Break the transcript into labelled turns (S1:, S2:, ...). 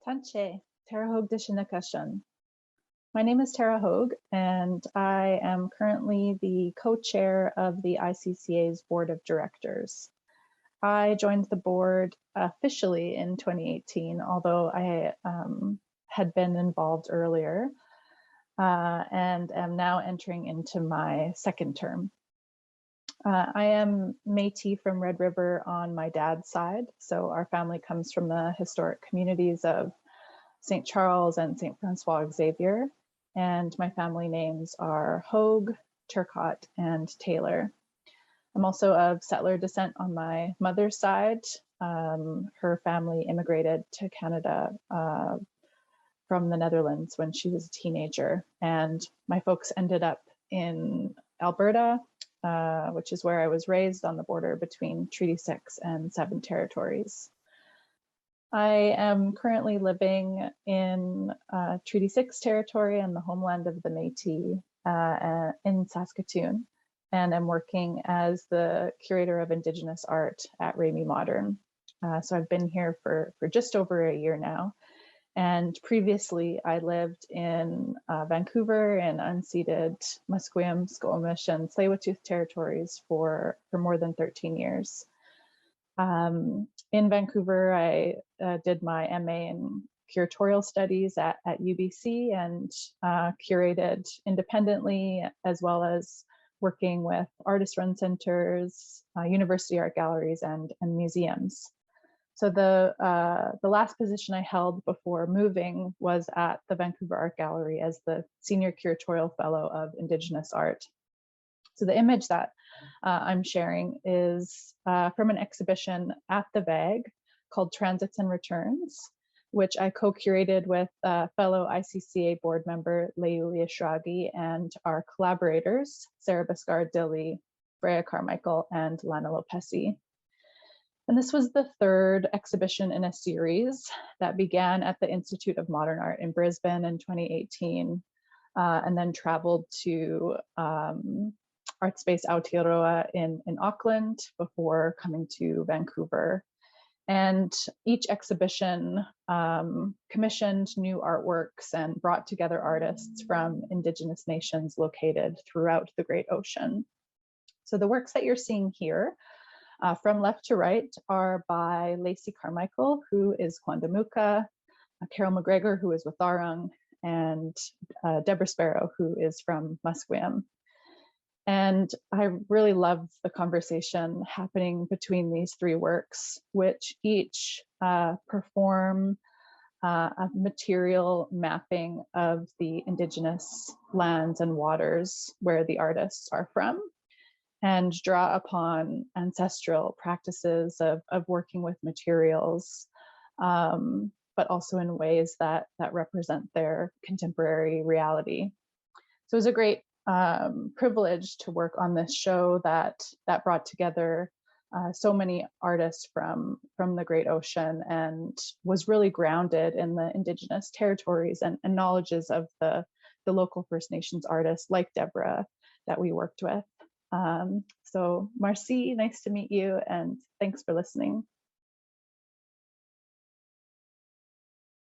S1: Tanche, Tarah Hogue Dishinakashan. My name is Tarah Hogue, and I am currently the co-chair of the ICCA's board of directors. I joined the board officially in 2018, although I had been involved earlier, and am now entering into my second term. I am Métis from Red River on my dad's side, so our family comes from the historic communities of St. Charles and St. Francois Xavier, and my family names are Hogue, Turcotte, and Taylor. I'm also of settler descent on my mother's side. Her family immigrated to Canada from the Netherlands when she was a teenager, and my folks ended up in Alberta, which is where I was raised on the border between Treaty 6 and 7 territories. I am currently living in Treaty 6 territory and the homeland of the Métis in Saskatoon, and I'm working as the curator of Indigenous art at Rémy Modern. So I've been here for just over a year now. And previously I lived in Vancouver in unceded Musqueam, Squamish, and Tsleil-Waututh territories for more than 13 years. In Vancouver, I did my MA in curatorial studies at UBC and curated independently, as well as working with artist-run centers, university art galleries, and museums. So the last position I held before moving was at the Vancouver Art Gallery as the Senior Curatorial Fellow of Indigenous Art. So the image that I'm sharing is from an exhibition at the VAG called Transits and Returns, which I co-curated with fellow ICCA board member Leuli Ashragi and our collaborators, Sarah Biscard-Dilly, Freya Carmichael, and Lana Lopesi. And this was the third exhibition in a series that began at the Institute of Modern Art in Brisbane in 2018, and then traveled to Art Space Aotearoa in Auckland before coming to Vancouver. And each exhibition commissioned new artworks and brought together artists from Indigenous nations located throughout the Great Ocean. So the works that you're seeing here from left to right are by Lacey Carmichael, who is Kwandamuka, Carol McGregor, who is Watharung, and Deborah Sparrow, who is from Musqueam. And I really love the conversation happening between these three works, which each perform a material mapping of the Indigenous lands and waters where the artists are from, and draw upon ancestral practices of working with materials, but also in ways that represent their contemporary reality. So it was a great privilege to work on this show that brought together so many artists from the Great Ocean and was really grounded in the Indigenous territories and knowledges of the local First Nations artists like Deborah that we worked with. So Marcy, nice to meet you, and thanks for listening.